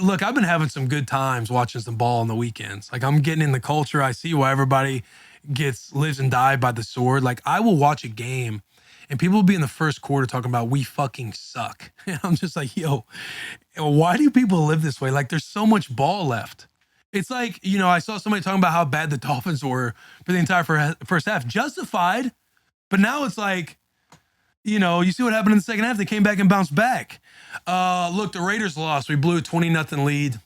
look, I've been having some good times watching some ball on the weekends. Like I'm getting in the culture. I see why everybody lives and die by the sword. Like I will watch a game and people will be in the first quarter talking about we fucking suck. And I'm just like, yo, why do people live this way? Like there's so much ball left. It's like, I saw somebody talking about how bad the Dolphins were for the entire first half. Justified. But now it's like, you see what happened in the second half. They came back and bounced back. Look, the Raiders lost. We blew a 20-0 lead.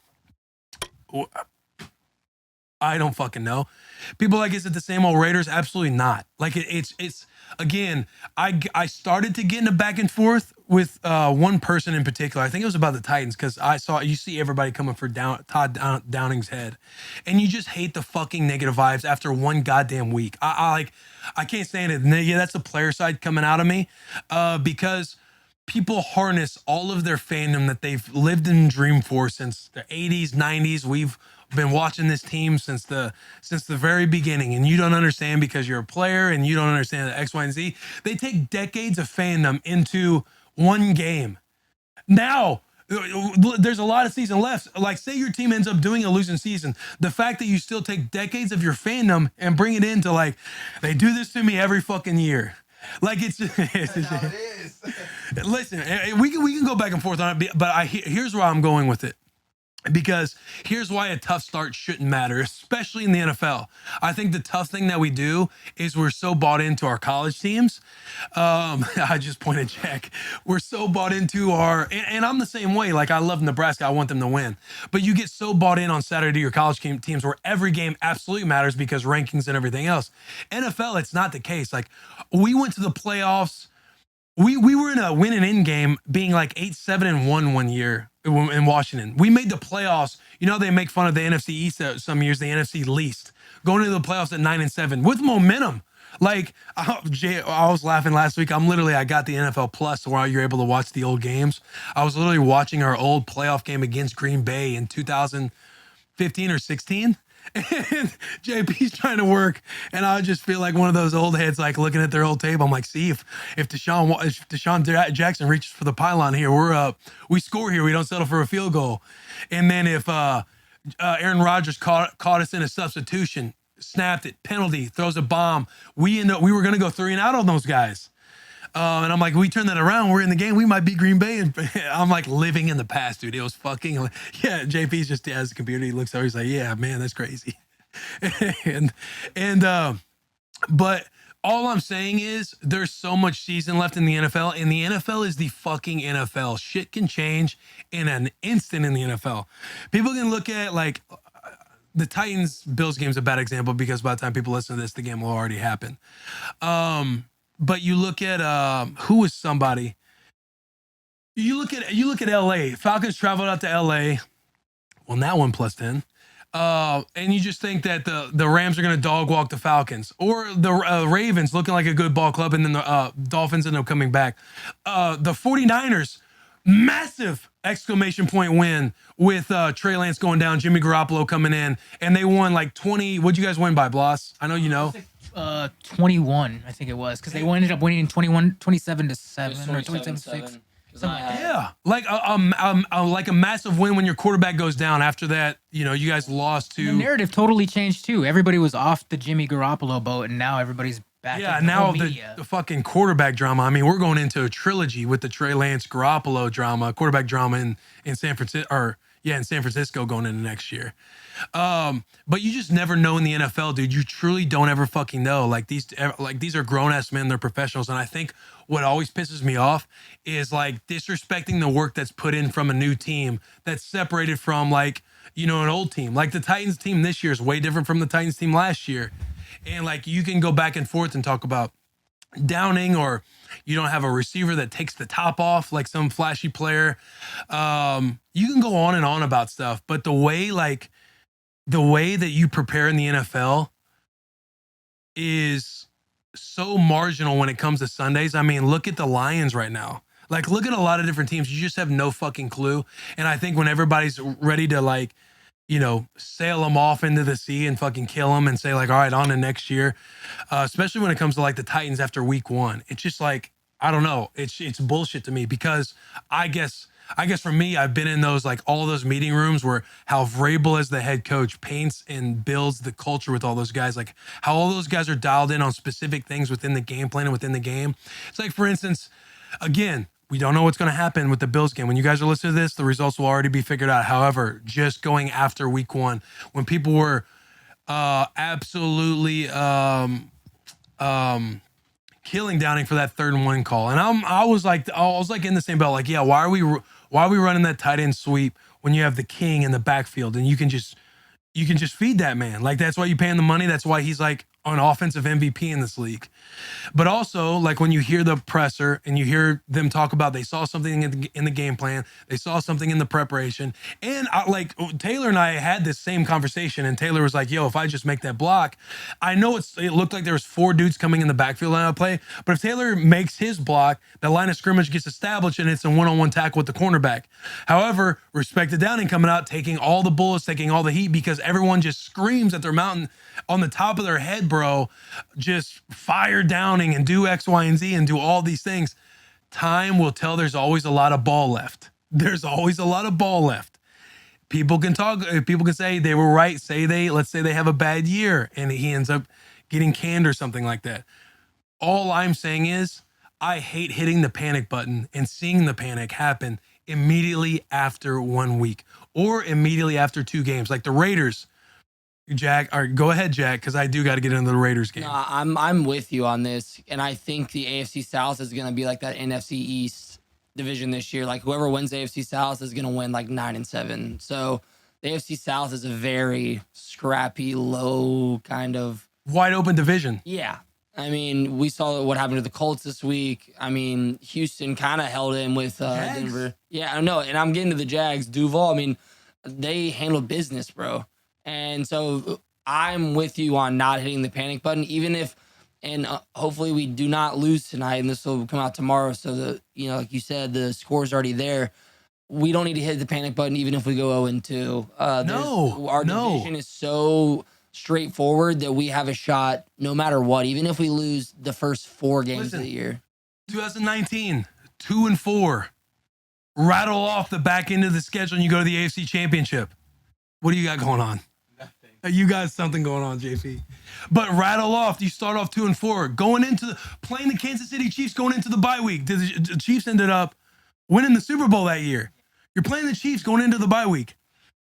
I don't fucking know. People like, is it the same old Raiders? Absolutely not. Like it's again, I started to get in a back and forth with one person in particular. I think it was about the Titans because you see everybody coming for Todd Downing's head, and you just hate the fucking negative vibes after one goddamn week. I can't stand it. Yeah, that's the player side coming out of me because people harness all of their fandom that they've lived and dreamed for since the 80s, 90s. We've been watching this team since the very beginning, and you don't understand because you're a player and you don't understand the X, Y, and Z. They take decades of fandom into one game. Now, there's a lot of season left. Like, say your team ends up doing a losing season. The fact that you still take decades of your fandom and bring it into like, they do this to me every fucking year. Like it's listen, we can go back and forth on it, but here's where I'm going with it. Because here's why a tough start shouldn't matter, especially in the NFL. I think the tough thing that we do is we're so bought into our college teams. I just pointed Jack. We're so bought into and I'm the same way. Like I love Nebraska. I want them to win. But you get so bought in on Saturday your college teams where every game absolutely matters because rankings and everything else. NFL, it's not the case. Like we went to the playoffs. We were in a win and in game being like 8-7-1 one year in Washington. We made the playoffs. They make fun of the NFC East some years, the NFC least. Going into the playoffs at 9-7 with momentum. Like I was laughing last week. I got the NFL Plus where you're able to watch the old games. I was literally watching our old playoff game against Green Bay in 2015 or 16. And JP's trying to work, and I just feel like one of those old heads, like looking at their old tape. I'm like, see if Deshaun Jackson reaches for the pylon here, we score here. We don't settle for a field goal. And then if Aaron Rodgers caught us in a substitution, snapped it, penalty, throws a bomb, we were going to go 3 and out on those guys. And I'm like, we turn that around. We're in the game. We might beat Green Bay. And I'm like living in the past, dude. It was fucking, yeah. JP's just has a computer. He looks over. He's like, yeah, man, that's crazy. But all I'm saying is there's so much season left in the NFL, and the NFL is the fucking NFL. Shit can change in an instant in the NFL. People can look at like the Titans-Bills game is a bad example because by the time people listen to this, the game will already happen. But you look at who was somebody. You look at LA. Falcons traveled out to LA. Well, that one +10. And you just think that the Rams are going to dog walk the Falcons, or the Ravens looking like a good ball club, and then the Dolphins end up coming back. The 49ers, massive exclamation point win with Trey Lance going down, Jimmy Garoppolo coming in, and they won like 20. What'd you guys win by, Bloss? I know you know. 21, I think it was, because they ended up winning 27-7 or 27-6. Yeah, like a massive win when your quarterback goes down. After that, you guys lost to. The narrative totally changed too. Everybody was off the Jimmy Garoppolo boat, and now everybody's back. Yeah, in now the fucking quarterback drama. I mean, we're going into a trilogy with the Trey Lance Garoppolo drama, quarterback drama in San Francisco, in San Francisco going into next year. But you just never know in the NFL, dude. You truly don't ever fucking know. Like these are grown ass men, they're professionals. And I think what always pisses me off is like disrespecting the work that's put in from a new team that's separated from like, an old team. Like the Titans team this year is way different from the Titans team last year. And like, you can go back and forth and talk about Downing, or you don't have a receiver that takes the top off like some flashy player. You can go on and on about stuff, but the way that you prepare in the NFL is so marginal when it comes to Sundays. I mean, look at the Lions right now. Like, look at a lot of different teams. You just have no fucking clue. And I think when everybody's ready to sail them off into the sea and fucking kill them and say like, all right, on to next year, especially when it comes to like the Titans after week 1, it's just like, I don't know. It's bullshit to me because I guess I guess for me, I've been in those, like all those meeting rooms where how Vrabel as the head coach paints and builds the culture with all those guys, like how all those guys are dialed in on specific things within the game plan and within the game. It's like, for instance, again, we don't know what's going to happen with the Bills game. When you guys are listening to this, the results will already be figured out. However, just going after week 1, when people were absolutely killing Downing for that 3rd and 1 call, and I was like in the same boat. Like, yeah, why are we running that tight end sweep when you have the king in the backfield and you can just feed that man? Like, that's why you pay him the money. That's why he's like an offensive MVP in this league. But also, like, when you hear the presser and you hear them talk about they saw something in the game plan, they saw something in the preparation, and like Taylor and I had this same conversation, and Taylor was like, "Yo, if I just make that block, I know it looked like there was 4 dudes coming in the backfield line of play, but if Taylor makes his block, the line of scrimmage gets established, and it's a one-on-one tackle with the cornerback." However, respect to Downing coming out, taking all the bullets, taking all the heat, because everyone just screams at their mountain on the top of their head, bro. Just fire Downing and do X, Y, and Z and do all these things. Time will tell. There's always a lot of ball left. There's always a lot of ball left. People can talk. People can say they were right. Let's say they have a bad year and he ends up getting canned or something like that. All I'm saying is I hate hitting the panic button and seeing the panic happen immediately after 1 week or immediately after 2 games. Like the Raiders. Jack, or go ahead, Jack, because I do got to get into the Raiders game. No, I'm with you on this, and I think the AFC South is going to be like that NFC East division this year. Like whoever wins the AFC South is going to win like 9-7. So the AFC South is a very scrappy, low kind of wide open division. Yeah, I mean, we saw what happened to the Colts this week. I mean, Houston kind of held in with Denver. Yeah, I know, and I'm getting to the Jags. Duval. I mean, they handled business, bro. And so I'm with you on not hitting the panic button, even if, and hopefully we do not lose tonight, and this will come out tomorrow. So like you said, the score's already there. We don't need to hit the panic button, even if we go 0-2. Our division is so straightforward that we have a shot no matter what, even if we lose the first 4 games of the year. 2019, 2-4. Rattle off the back end of the schedule and you go to the AFC Championship. What do you got going on? You got something going on, JP. But rattle off. You start off 2-4. Playing the Kansas City Chiefs going into the bye week. The Chiefs ended up winning the Super Bowl that year. You're playing the Chiefs going into the bye week.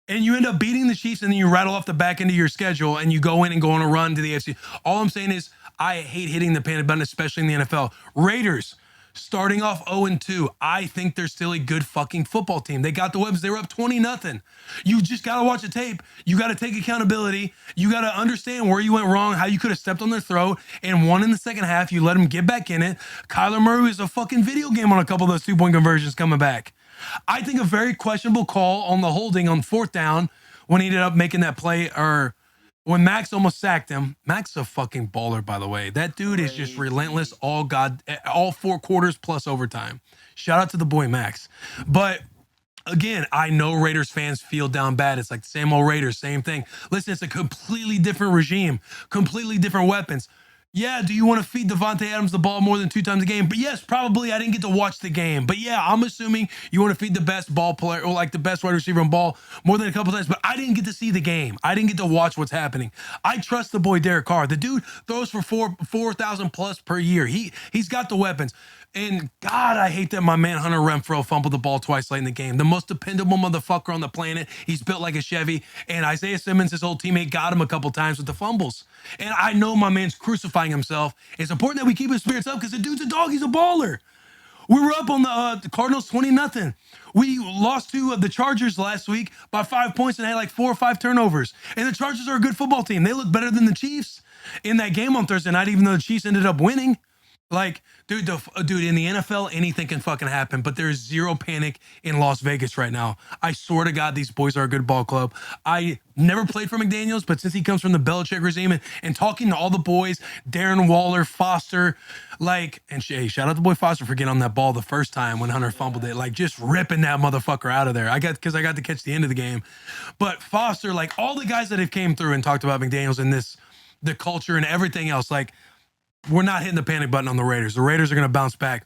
And you end up beating the Chiefs, and then you rattle off the back end of your schedule, and you go in and go on a run to the AFC. All I'm saying is I hate hitting the panic button, especially in the NFL. Raiders, starting off 0-2. I think they're still a good fucking football team. They got the weapons. They were up 20-0. You just got to watch the tape. You got to take accountability. You got to understand where you went wrong, how you could have stepped on their throat, and won in the second half. You let them get back in it. Kyler Murray is a fucking video game on a couple of those 2-point conversions coming back. I think a very questionable call on the holding on 4th down when he ended up making that play, or when Max almost sacked him. Max is a fucking baller, by the way. That dude is just relentless all 4 quarters plus overtime. Shout out to the boy Max. But again, I know Raiders fans feel down bad. It's like the same old Raiders, same thing. Listen, it's a completely different regime, completely different weapons. Yeah, do you want to feed Devontae Adams the ball more than 2 times a game? But yes, probably. I didn't get to watch the game. But yeah, I'm assuming you want to feed the best ball player, or like the best wide receiver on ball, more than a couple times. But I didn't get to see the game. I didn't get to watch what's happening. I trust the boy Derek Carr. The dude throws for 4,000 plus per year. He's got the weapons. And God, I hate that my man Hunter Renfrow fumbled the ball twice late in the game. The most dependable motherfucker on the planet. He's built like a Chevy. And Isaiah Simmons, his old teammate, got him a couple times with the fumbles. And I know my man's crucifying himself. It's important that we keep his spirits up because the dude's a dog. He's a baller. We were up on the Cardinals 20-0. We lost to the Chargers last week by 5 points and had like 4 or 5 turnovers. And the Chargers are a good football team. They look better than the Chiefs in that game on Thursday night, even though the Chiefs ended up winning. Like, dude, in the NFL, anything can fucking happen, but there's zero panic in Las Vegas right now. I swear to God, these boys are a good ball club. I never played for McDaniels, but since he comes from the Belichick regime and talking to all the boys, Darren Waller, Foster, and shout out to boy Foster for getting on that ball the first time when Hunter fumbled it, like just ripping that motherfucker out of there. Because I got to catch the end of the game. But Foster, like all the guys that have came through and talked about McDaniels and the culture and everything else, like, we're not hitting the panic button on the Raiders. The Raiders are going to bounce back.